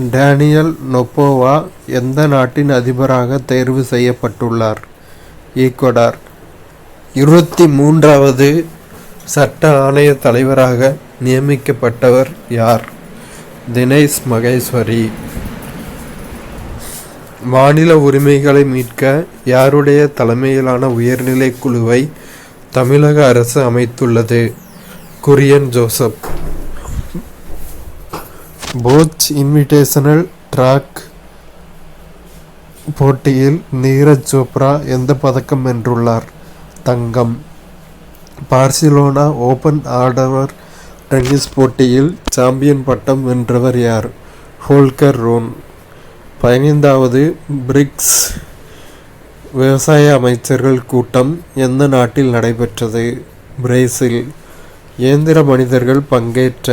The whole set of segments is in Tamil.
டேனியல் நொபோவா எந்த நாட்டின் அதிபராக தேர்வு செய்யப்பட்டுள்ளார்? ஈக்வடார். 23வது சட்ட ஆணைய தலைவராக நியமிக்கப்பட்டவர் யார்? தினேஷ் மகேஸ்வரி. மாநில உரிமைகளை மீட்க யாருடைய தலைமையிலான உயர்நிலை குழுவை தமிழக அரசு அமைத்துள்ளது? குரியன் ஜோசப். போச் இன்விடேஷனல் டிராக் போட்டியில் நீரஜ் சோப்ரா எந்த பதக்கம் வென்றுள்ளார்? தங்கம். பார்சிலோனா ஓபன் ஆடவர் டென்னிஸ் போட்டியில் சாம்பியன் பட்டம் வென்றவர் யார்? ஹோல்கர் ரூன். 15வது பிரிக்ஸ் விவசாய அமைச்சர்கள் கூட்டம் எந்த நாட்டில் நடைபெற்றது? பிரேசில். இயந்திர மனிதர்கள் பங்கேற்ற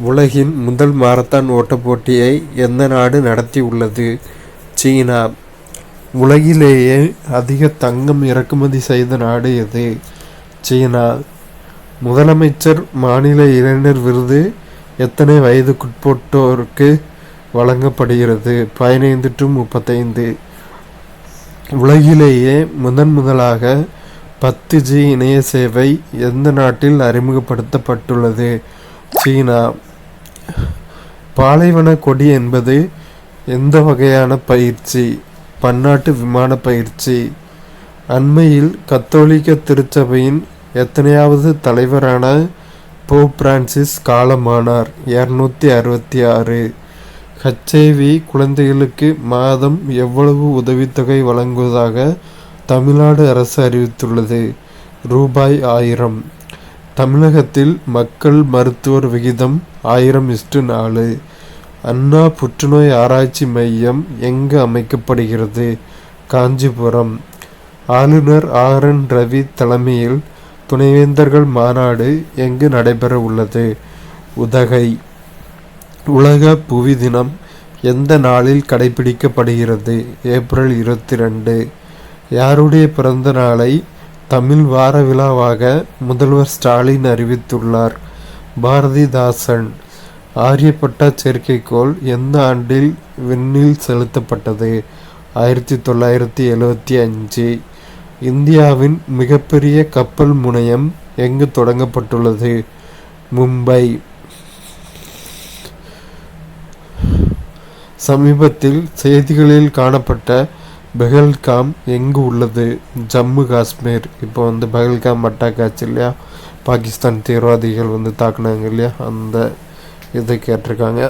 உலகின் முதல் மாரத்தான் ஓட்டப் போட்டியை எந்த நாடு நடத்தியுள்ளது? சீனா. உலகிலேயே அதிக தங்கம் இறக்குமதி செய்த நாடு எது? சீனா. முதலமைச்சர் மாநில இளைஞர் விருது எத்தனை வயதுக்குட்பட்டோருக்கு வழங்கப்படுகிறது? 15 to 35. உலகிலேயே முதலாக 10G இணைய சேவை எந்த நாட்டில் அறிமுகப்படுத்தப்பட்டுள்ளது? சீனா. பாலைவன கொடி என்பது எந்த வகையான பயிற்சி? பன்னாட்டு விமான பயிற்சி. அண்மையில் கத்தோலிக்க திருச்சபையின் எத்தனையாவது தலைவரான போப் பிரான்சிஸ் காலமானார்? 266. HIV குழந்தைகளுக்கு மாதம் எவ்வளவு உதவித்தொகை வழங்குவதாக தமிழ்நாடு அரசு அறிவித்துள்ளது? ரூபாய் 1000. தமிழகத்தில் மக்கள் மருத்துவர் விகிதம் 1000:4. அண்ணா புற்றுநோய் ஆராய்ச்சி மையம் எங்கு அமைக்கப்படுகிறது? காஞ்சிபுரம். ஆளுநர் RN ரவி தலைமையில் துணைவேந்தர்கள் மாநாடு எங்கு நடைபெற உள்ளது? உதகை. உலக புவி தினம் எந்த நாளில் கடைபிடிக்கப்படுகிறது? ஏப்ரல் 22. யாருடைய பிறந்த நாளை தமிழ் வார விழாவாக முதல்வர் ஸ்டாலின் அறிவித்துள்ளார்? பாரதிதாசன். ஆரியப்பட்டா செயற்கைக்கோள் எந்த ஆண்டில் விண்ணில் செலுத்தப்பட்டது? 1975. இந்தியாவின் மிகப்பெரிய கப்பல் முனையம் எங்கு தொடங்கப்பட்டுள்ளது? மும்பை. சமீபத்தில் செய்திகளில் காணப்பட்ட பெஹல்காம் எங்கு உள்ளது? ஜம்மு காஷ்மீர். இப்போ பெஹல்காம் அட்டாக் ஆச்சு இல்லையா, பாகிஸ்தான் தீவிரவாதிகள் தாக்குனாங்க இல்லையா, அந்த இதை கேட்டிருக்காங்க.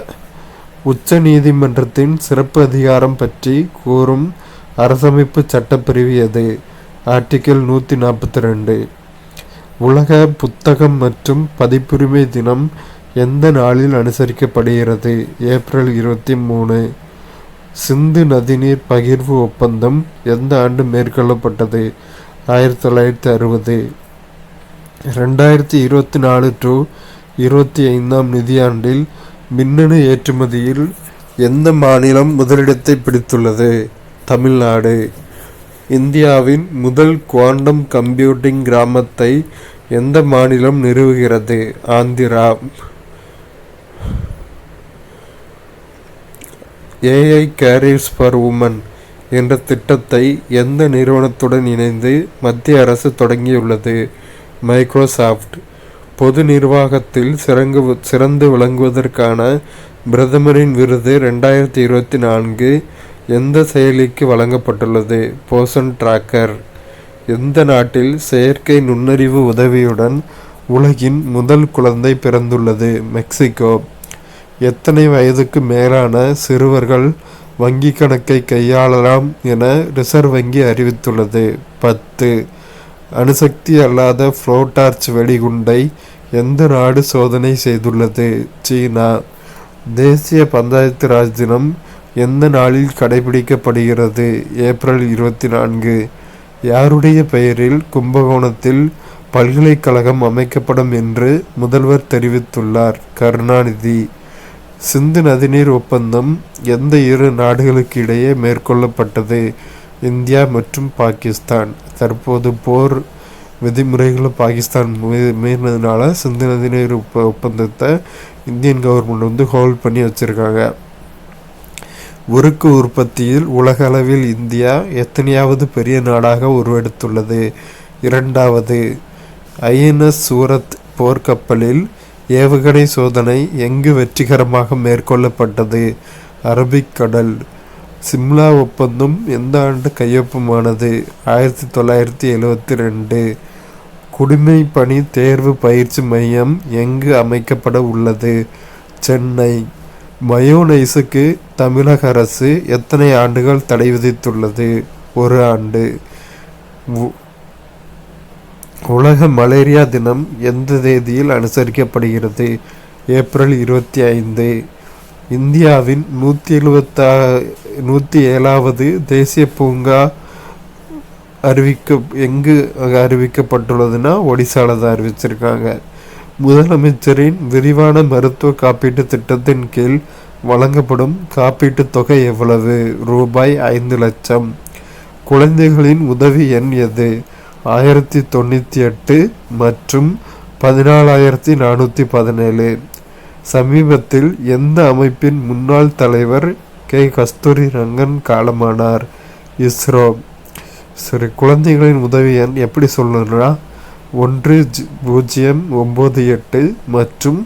உச்ச நீதிமன்றத்தின் சிறப்பு அதிகாரம் பற்றி கூறும் அரசமைப்பு சட்டப்பிரிவு எது? ஆர்டிகிள் 142. உலக புத்தகம் மற்றும் பதிப்புரிமை தினம் எந்த நாளில் அனுசரிக்கப்படுகிறது? ஏப்ரல் 23. சிந்து நதிநீர் பகிர்வு ஒப்பந்தம் எந்த ஆண்டு மேற்கொள்ளப்பட்டது? 1960. 2024 to 25 நிதியாண்டில் மின்னணு ஏற்றுமதியில் எந்த மாநிலம் முதலிடத்தை பிடித்துள்ளது? தமிழ்நாடு. இந்தியாவின் முதல் குவாண்டம் கம்ப்யூட்டிங் கிராமத்தை எந்த மாநிலம் நிறுவுகிறது? Andhra. AI careers for women என்ற திட்டத்தை எந்த நிறுவனத்துடன் இணைந்து மத்திய அரசு தொடங்கியுள்ளது? மைக்ரோசாஃப்ட். பொது நிர்வாகத்தில் சிறந்து விளங்குவதற்கான பிரதமரின் விருது 2024 எந்த செயலிக்கு வழங்கப்பட்டுள்ளது? போஷன் டிராக்கர். எந்த நாட்டில் செயற்கை நுண்ணறிவு உதவியுடன் உலகின் முதல் குழந்தை பிறந்துள்ளது? மெக்சிகோ. எத்தனை வயதுக்கு மேலான சிறுவர்கள் வங்கி கணக்கை கையாளலாம் என ரிசர்வ் வங்கி அறிவித்துள்ளது? 10. அணுசக்தி அல்லாத புளோடார்ச் வெடிகுண்டை எந்த நாடு சோதனை செய்துள்ளது? சீனா. தேசிய பஞ்சாயத்து ராஜ் தினம் எந்த நாளில் கடைபிடிக்கப்படுகிறது? ஏப்ரல் 24. யாருடைய பெயரில் கும்பகோணத்தில் பல்கலைக்கழகம் அமைக்கப்படும் என்று முதல்வர் தெரிவித்துள்ளார்? கருணாநிதி. சிந்து நதிநீர் ஒப்பந்தம் எந்த இரு நாடுகளுக்கு இடையே மேற்கொள்ளப்பட்டது? இந்தியா மற்றும் பாகிஸ்தான். தற்போது போர் விதிமுறைகளை பாகிஸ்தான் மீறினதுனால சிந்து நதிநீர் ஒப்பந்தத்தை இந்தியன் கவர்மெண்ட் ஹோல்ட் பண்ணி வச்சுருக்காங்க. உருக்கு உற்பத்தியில் உலக அளவில் இந்தியா எத்தனையாவது பெரிய நாடாக உருவெடுத்துள்ளது? 2வது. INS சூரத் போர்க்கப்பலில் ஏவுகணை சோதனை எங்கு வெற்றிகரமாக மேற்கொள்ளப்பட்டது? அரபிக்கடல். சிம்லா ஒப்பந்தம் எந்த ஆண்டு கையொப்பமானது? 1972. குடிமை பணி தேர்வு பயிற்சி மையம் எங்கு அமைக்கப்பட உள்ளது? சென்னை. மயோனைஸுக்கு தமிழக அரசு எத்தனை ஆண்டுகள் தடை விதித்துள்ளது? 1 ஆண்டு. உலக மலேரியா தினம் எந்த தேதியில் அனுசரிக்கப்படுகிறது? ஏப்ரல் 25. இந்தியாவின் 107வது தேசிய பூங்கா எங்கு அறிவிக்கப்பட்டுள்ளதுன்னா ஒடிசால தான் அறிவிச்சிருக்காங்க. முதலமைச்சரின் விரிவான மருத்துவ காப்பீட்டு திட்டத்தின் கீழ் வழங்கப்படும் காப்பீட்டு தொகை எவ்வளவு? ரூபாய் 5 லட்சம். குழந்தைகளின் உதவி எண் எது? 1098 மற்றும் 14417. சமீபத்தில் எந்த அமைப்பின் முன்னாள் தலைவர் கஸ்தூரி ரங்கன் காலமானார்? இஸ்ரோ. சரி, குழந்தைகளின் உதவி எண் எப்படி சொல்லணும்னா 1098 மற்றும்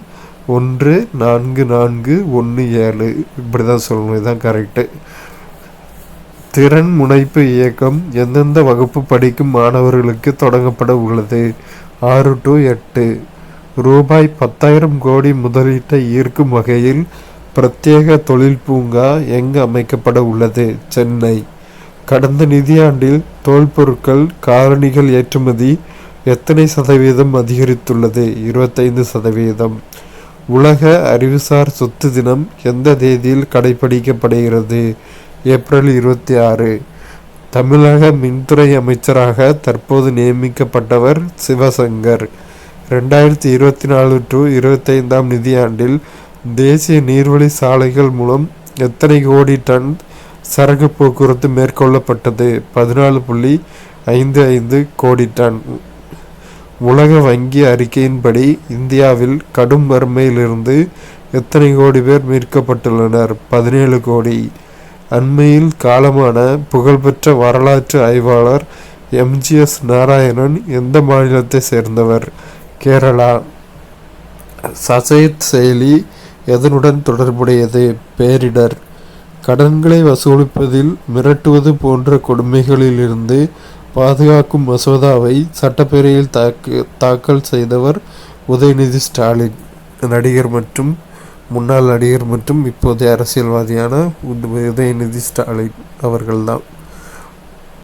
14417 இப்படி தான் சொல்லணும். இதுதான் கரெக்டு. திறன் முனைப்பு இயக்கம் எந்தெந்த வகுப்பு படிக்கும் மாணவர்களுக்கு தொடங்கப்பட உள்ளது? 6 to 8. ரூபாய் 10,000 கோடி முதலீட்டை ஈர்க்கும் வகையில் பிரத்யேக தொழில் பூங்கா எங்கு அமைக்கப்பட உள்ளது? சென்னை. கடந்த நிதியாண்டில் தோல் பொருட்கள் காலணிகள் ஏற்றுமதி எத்தனை சதவீதம் அதிகரித்துள்ளது? 25%. உலக அறிவுசார் சொத்து தினம் எந்த தேதியில் கடைபிடிக்கப்படுகிறது? ஏப்ரல் 26. தமிழக மின்துறை அமைச்சராக தற்போது நியமிக்கப்பட்டவர் சிவசங்கர். 2024 to 25 நிதியாண்டில் தேசிய நீர்வழி சாலைகள் மூலம் எத்தனை கோடி டன் சரக்கு போக்குவரத்து மேற்கொள்ளப்பட்டது? 14.55 கோடி டன். உலக வங்கி அறிக்கையின்படி இந்தியாவில் கடும் வறுமையிலிருந்து எத்தனை கோடி பேர் மீட்கப்பட்டுள்ளனர்? 17 கோடி. அண்மையில் காலமான புகழ்பெற்ற வரலாற்று ஆய்வாளர் MGS நாராயணன் எந்த மாநிலத்தை சேர்ந்தவர்? கேரளா. சசேத் செயலி எதனுடன் தொடர்புடையது? பேரிடர். கடன்களை வசூலிப்பதில் மிரட்டுவது போன்ற கொடுமைகளிலிருந்து பாதுகாக்கும் மசோதாவை சட்டப்பேரவையில் தாக்கல் செய்தவர் உதயநிதி ஸ்டாலின். முன்னாள் நடிகர் மற்றும் இப்போதைய அரசியல்வாதியான உதயநிதி ஸ்டாலின் அவர்கள்தான்.